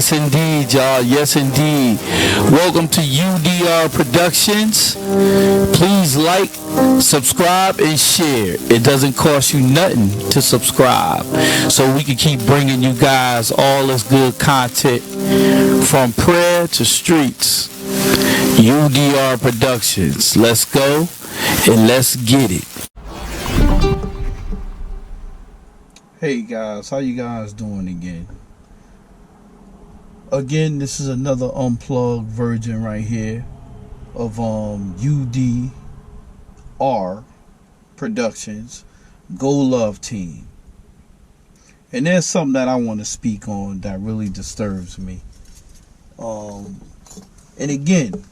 Yes, indeed, y'all. Yes, indeed. Welcome to UDR Productions. Please like, subscribe, and share. It doesn't cost you nothing to subscribe, so we can keep bringing you guys all this good content from prayer to streets. UDR Productions. Let's go and let's get it. Hey guys, how you guys doing again? Again, this is another unplugged version right here of UDR Productions Go Love Team. And there's something that I want to speak on that really disturbs me. And again,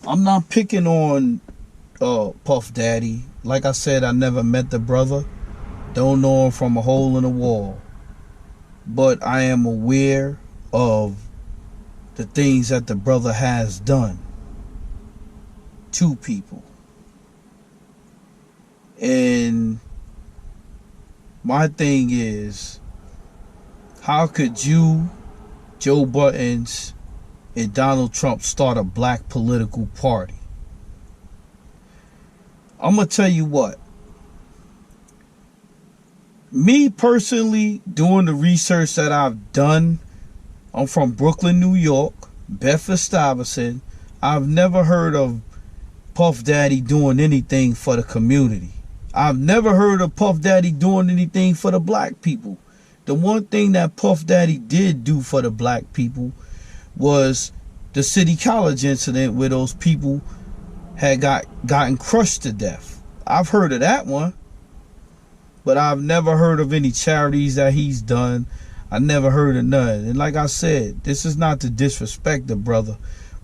I'm not picking on Puff Daddy. Like I said, I never met the brother. Don't know him from a hole in the wall. But I am aware of the things that the brother has done to people. And my thing is, how could you, Joe Buttons, and Donald Trump start a black political party? I'm going to tell you what. Me personally, doing the research that I've done, I'm from Brooklyn, New York, Bedford-Stuyvesant. I've never heard of Puff Daddy doing anything for the community. I've never heard of Puff Daddy doing anything for the black people. The one thing that Puff Daddy did do for the black people was the City College incident where those people had gotten crushed to death. I've heard of that one. But I've never heard of any charities that he's done. I never heard of none. And like I said, this is not to disrespect the brother,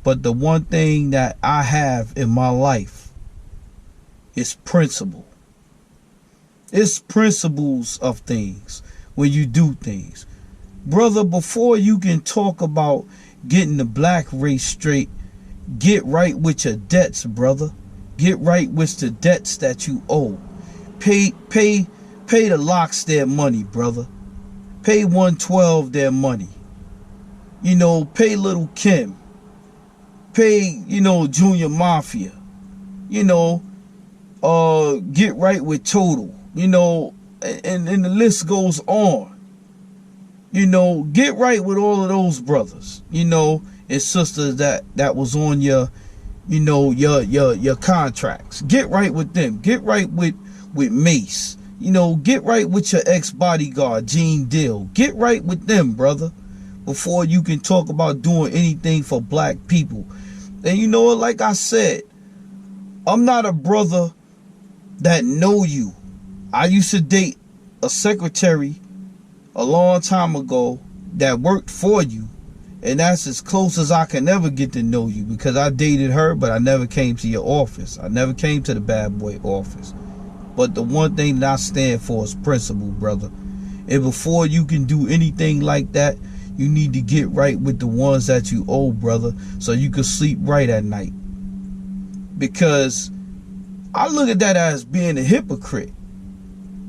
but the one thing that I have in my life is principle. It's principles of things when you do things. Brother, before you can talk about getting the black race straight, get right with your debts, brother. Get right with the debts that you owe. Pay the locks their money, brother. Pay 112 their money. You know, pay Little Kim. Pay, Junior Mafia. Get right with Total. And the list goes on. Get right with all of those brothers, and sisters that was on your contracts. Get right with them. Get right with Mace. Get right with your ex-bodyguard, Gene Deal. Get right with them, brother, before you can talk about doing anything for black people. And like I said, I'm not a brother that know you. I used to date a secretary a long time ago that worked for you. And that's as close as I can ever get to know you, because I dated her, but I never came to your office. I never came to the bad boy office. But the one thing that I stand for is principle, brother. And before you can do anything like that, you need to get right with the ones that you owe, brother, so you can sleep right at night. Because I look at that as being a hypocrite.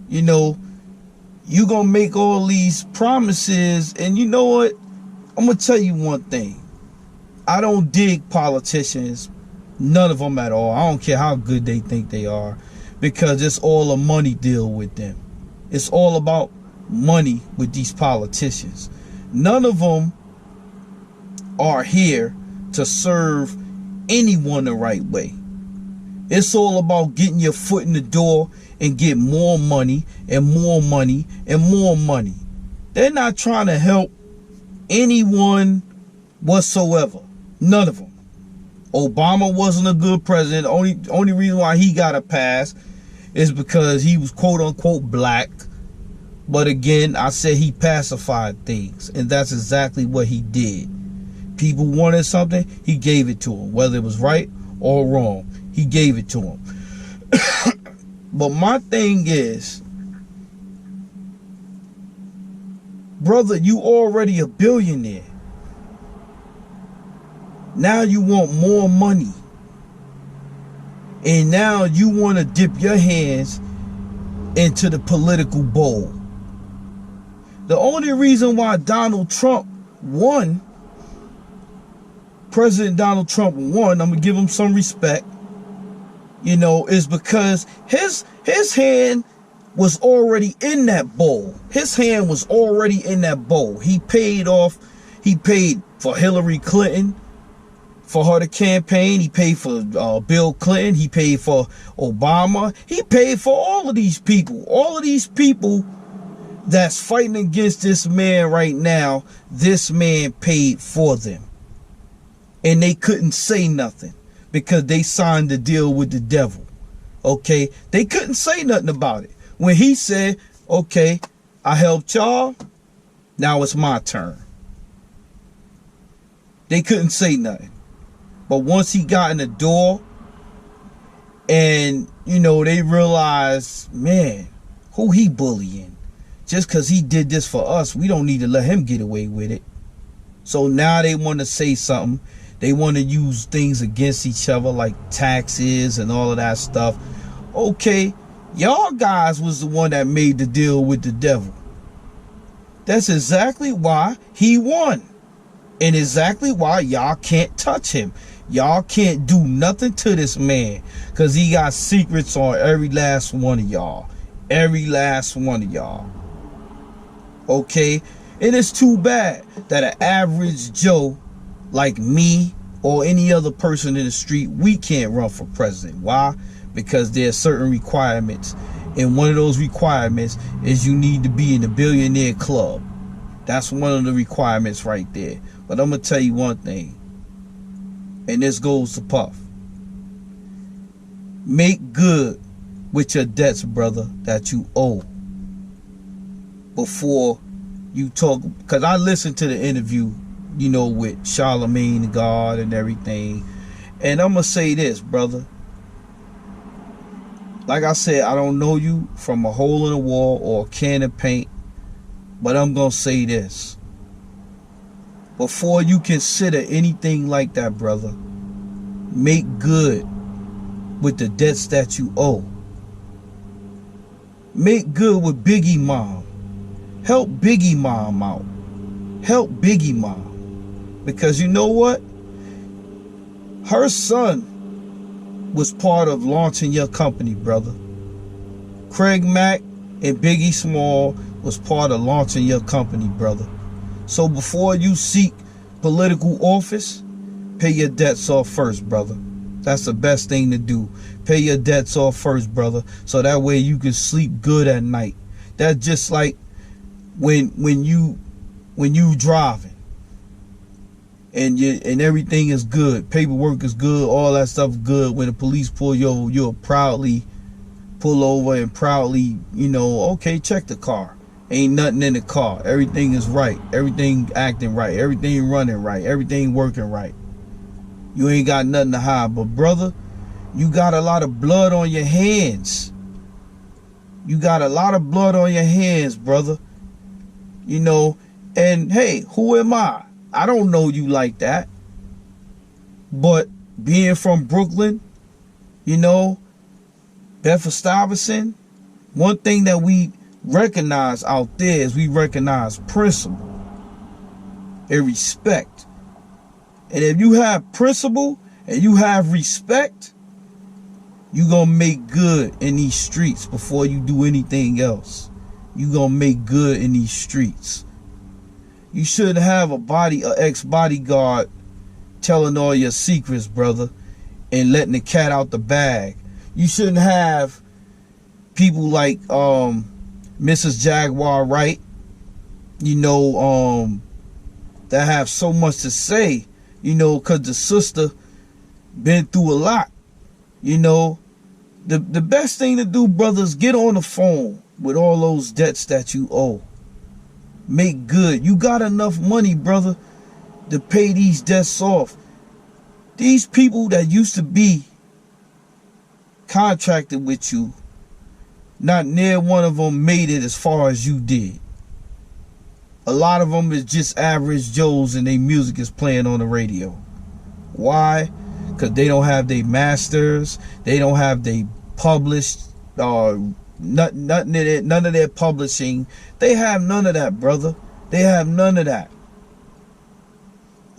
You gonna make all these promises, and you know what? I'm gonna tell you one thing. I don't dig politicians, none of them at all. I don't care how good they think they are, because it's all a money deal with them. It's all about money with these politicians. None of them are here to serve anyone the right way. It's all about getting your foot in the door and get more money and more money and more money. They're not trying to help anyone whatsoever. None of them. Obama wasn't a good president. Only reason why he got a pass is because he was quote unquote black. But again, I said he pacified things, and that's exactly what he did. People wanted something, he gave it to them. Whether it was right or wrong, he gave it to them. But my thing is, brother, you already a billionaire. Now you want more money. And now you want to dip your hands into the political bowl. The only reason why Donald Trump One, President Donald Trump won. I'm gonna give him some respect. You know, is because his hand was already in that bowl. His hand was already in that bowl. He paid for Hillary Clinton, for her to campaign. He paid for Bill Clinton. He paid for Obama. He paid for all of these people. All of these people that's fighting against this man right now, this man paid for them. And they couldn't say nothing because they signed the deal with the devil. Okay? They couldn't say nothing about it. When he said, okay, I helped y'all, now it's my turn. They couldn't say nothing. But once he got in the door and, you know, they realized, man, who he bullying? Just because he did this for us, we don't need to let him get away with it. So now they want to say something. They want to use things against each other like taxes and all of that stuff. Okay, y'all guys was the one that made the deal with the devil. That's exactly why he won. And exactly why y'all can't touch him. Y'all can't do nothing to this man. Because he got secrets on every last one of y'all. Every last one of y'all. Okay? And it's too bad that an average Joe like me or any other person in the street, we can't run for president. Why? Because there are certain requirements. And one of those requirements is you need to be in the billionaire club. That's one of the requirements right there. But I'm going to tell you one thing. And this goes to Puff. Make good with your debts, brother, that you owe. Before you talk. Because I listened to the interview, you know, with Charlemagne the God and everything. And I'm going to say this, brother. Like I said, I don't know you from a hole in the wall or a can of paint. But I'm going to say this. Before you consider anything like that, brother, make good with the debts that you owe. Make good with Biggie Mom. Help Biggie Mom out. Help Biggie Mom. Because you know what? Her son was part of launching your company, brother. Craig Mack and Biggie Small was part of launching your company, brother. So before you seek political office, pay your debts off first, brother. That's the best thing to do. Pay your debts off first, brother. So that way you can sleep good at night. That's just like when you driving and everything is good. Paperwork is good. All that stuff is good. When the police pull you over, you'll proudly pull over and proudly, you know, okay, check the car. Ain't nothing in the car. Everything is right. Everything acting right. Everything running right. Everything working right. You ain't got nothing to hide. But brother, you got a lot of blood on your hands. You got a lot of blood on your hands, brother. You know, and hey, who am I? I don't know you like that. But being from Brooklyn, you know, Bedford-Stuyvesant, one thing that we recognize out there is we recognize principle and respect. And if you have principle and you have respect, you gonna make good in these streets before you do anything else. You gonna make good in these streets. You shouldn't have an ex-bodyguard telling all your secrets, brother, and letting the cat out the bag. You shouldn't have people like Mrs. Jaguar Wright, you know, that have so much to say, you know, because the sister been through a lot. You know, the best thing to do, brothers, get on the phone with all those debts that you owe. Make good. You got enough money, brother, to pay these debts off. These people that used to be contracted with you, not near one of them made it as far as you did. A lot of them is just average Joes and their music is playing on the radio. Why? Because they don't have their masters. They don't have they published, none of their publishing. They have none of that, brother. They have none of that.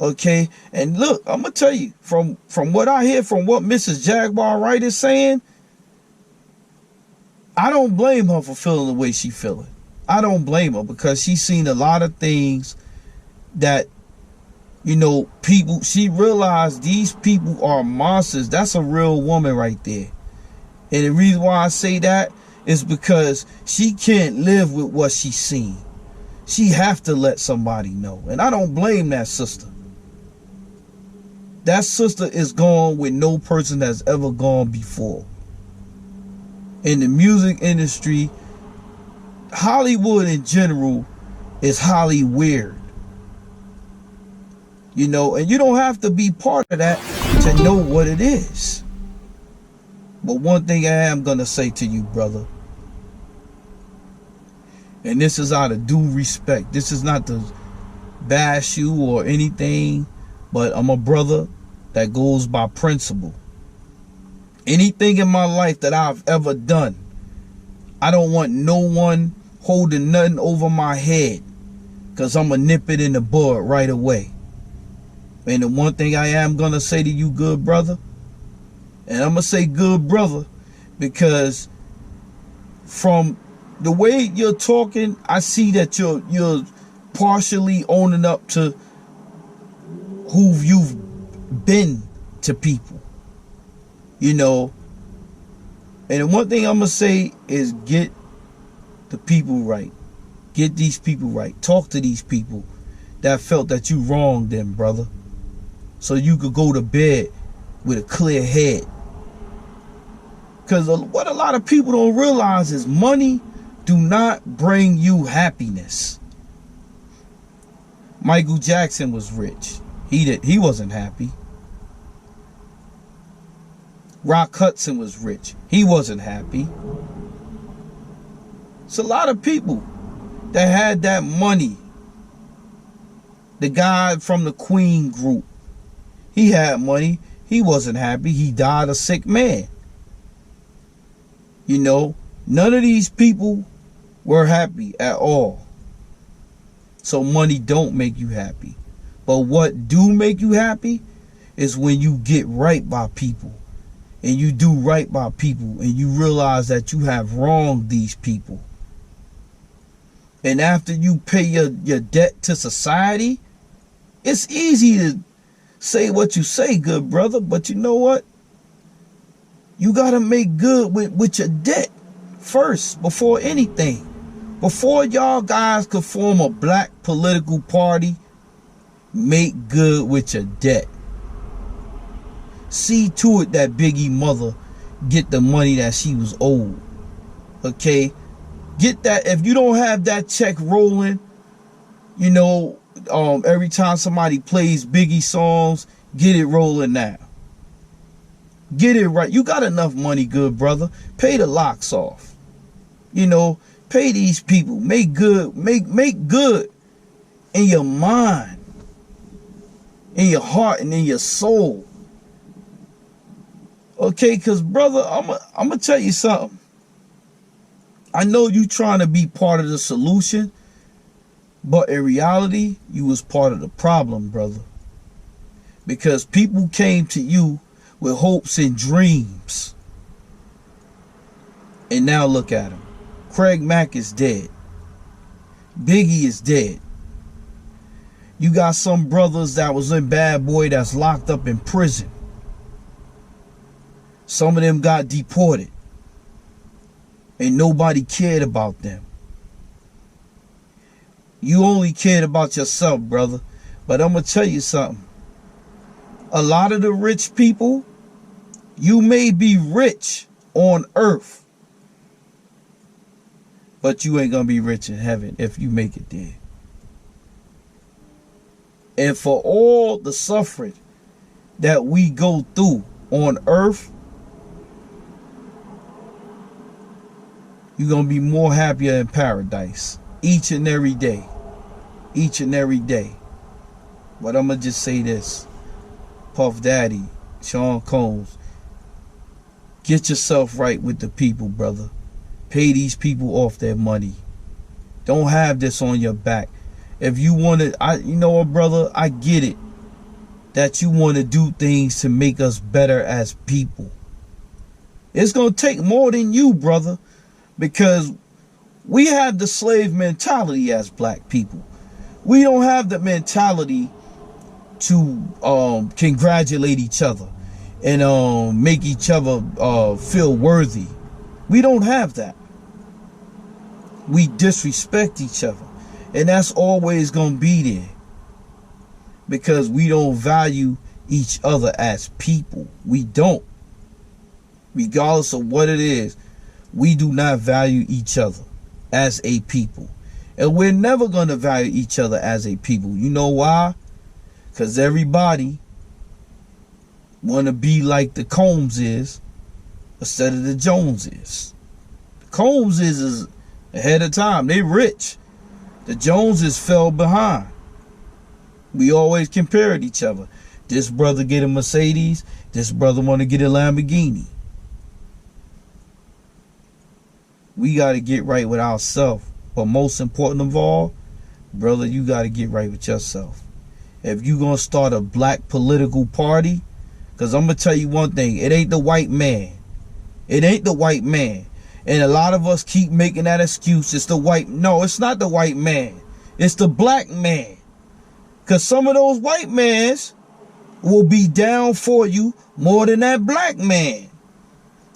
Okay, and look, I'm gonna tell you from what I hear, from what Mrs. Jaguar Wright is saying, I don't blame her for feeling the way she feeling. I don't blame her, because she's seen a lot of things that, you know, people, she realized these people are monsters. That's a real woman right there. And the reason why I say that is because she can't live with what she's seen. She have to let somebody know. And I don't blame that sister. That sister is gone with no person that's ever gone before. In the music industry, Hollywood in general is Holly weird. You know, and you don't have to be part of that to know what it is. But one thing I am going to say to you, brother, and this is out of due respect. This is not to bash you or anything, but I'm a brother that goes by principle. Anything in my life that I've ever done, I don't want no one holding nothing over my head, because I'm going to nip it in the bud right away. And the one thing I am going to say to you, good brother, and I'm going to say good brother because from the way you're talking, I see that you're partially owning up to who you've been to people. You know, and the one thing I'm going to say is get the people right. Get these people right. Talk to these people that felt that you wronged them, brother, so you could go to bed with a clear head. Because what a lot of people don't realize is money do not bring you happiness. Michael Jackson was rich. He wasn't happy. Rock Hudson was rich. He wasn't happy. It's a lot of people that had that money. The guy from the Queen group, he had money. He wasn't happy. He died a sick man. You know, none of these people were happy at all. So money don't make you happy. But what do make you happy is when you get right by people. And you do right by people. And you realize that you have wronged these people. And after you pay your debt to society, it's easy to say what you say, good brother. But you know what? You got to make good with your debt first, before anything. Before y'all guys could form a black political party, make good with your debt. See to it that Biggie mother get the money that she was owed. Okay? Get that. If you don't have that check rolling, you know, every time somebody plays Biggie songs, get it rolling now. Get it right. You got enough money, good brother. Pay the locks off. You know, pay these people. Make good. Make good in your mind, in your heart, and in your soul. Okay, because brother, I'm gonna tell you something. I know you trying to be part of the solution, but in reality, you was part of the problem, brother. Because people came to you with hopes and dreams. And now look at him. Craig Mack is dead. Biggie is dead. You got some brothers that was in Bad Boy that's locked up in prison. Some of them got deported. And nobody cared about them. You only cared about yourself, brother. But I'm going to tell you something. A lot of the rich people, you may be rich on earth, but you ain't going to be rich in heaven if you make it there. And for all the suffering that we go through on earth, you're going to be more happier in paradise each and every day. Each and every day. But I'm going to just say this. Puff Daddy, Sean Combs, get yourself right with the people, brother. Pay these people off their money. Don't have this on your back. If you want to, you know what, brother, I get it. that you want to do things to make us better as people. It's going to take more than you, brother, because we have the slave mentality as black people. We don't have the mentality to congratulate each other and make each other feel worthy. We don't have that. We disrespect each other, and that's always going to be there because we don't value each other as people. We don't. Regardless of what it is, we do not value each other as a people. And we're never going to value each other as a people. You know why? Because everybody want to be like the Combs is instead of the Jones is. The Combs is ahead of time. They rich. The Joneses fell behind. We always compared each other. This brother get a Mercedes. This brother want to get a Lamborghini. We got to get right with ourselves. But most important of all, brother, you got to get right with yourself. If you going to start a black political party, because I'm going to tell you one thing, it ain't the white man. It ain't the white man. And a lot of us keep making that excuse. It's the white. No, it's not the white man. It's the black man. Because some of those white mans will be down for you more than that black man.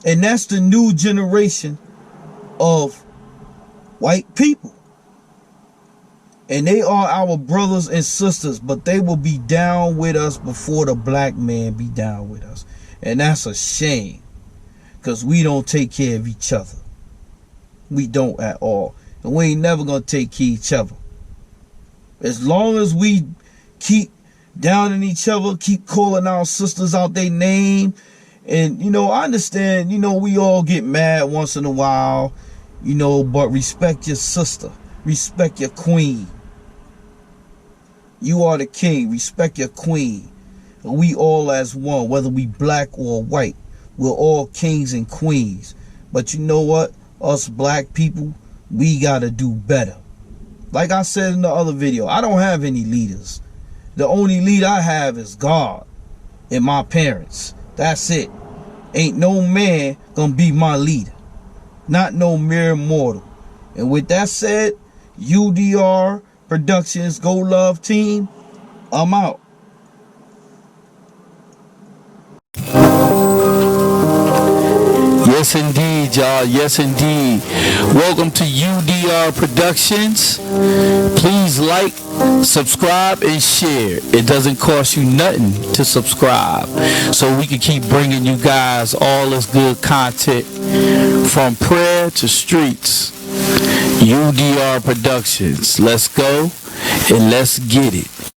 And that's the new generation of white people. And they are our brothers and sisters, but they will be down with us before the black man be down with us. And that's a shame, because we don't take care of each other. We don't at all. And we ain't never going to take care of each other. As long as we keep downing each other, keep calling our sisters out their name. And, you know, I understand, you know, we all get mad once in a while, you know, but respect your sister. Respect your queen. You are the king. Respect your queen. And we all as one, whether we black or white, we're all kings and queens. But you know what? Us black people, we got to do better. Like I said in the other video, I don't have any leaders. The only leader I have is God and my parents. That's it. Ain't no man gonna be my leader. Not no mere mortal. And with that said, UDR Productions Go Love Team, I'm out. Yes, indeed, y'all. Yes, indeed. Welcome to UDR Productions. Please like, subscribe, and share. It doesn't cost you nothing to subscribe, so we can keep bringing you guys all this good content from prayer to streets. UDR Productions. Let's go and let's get it.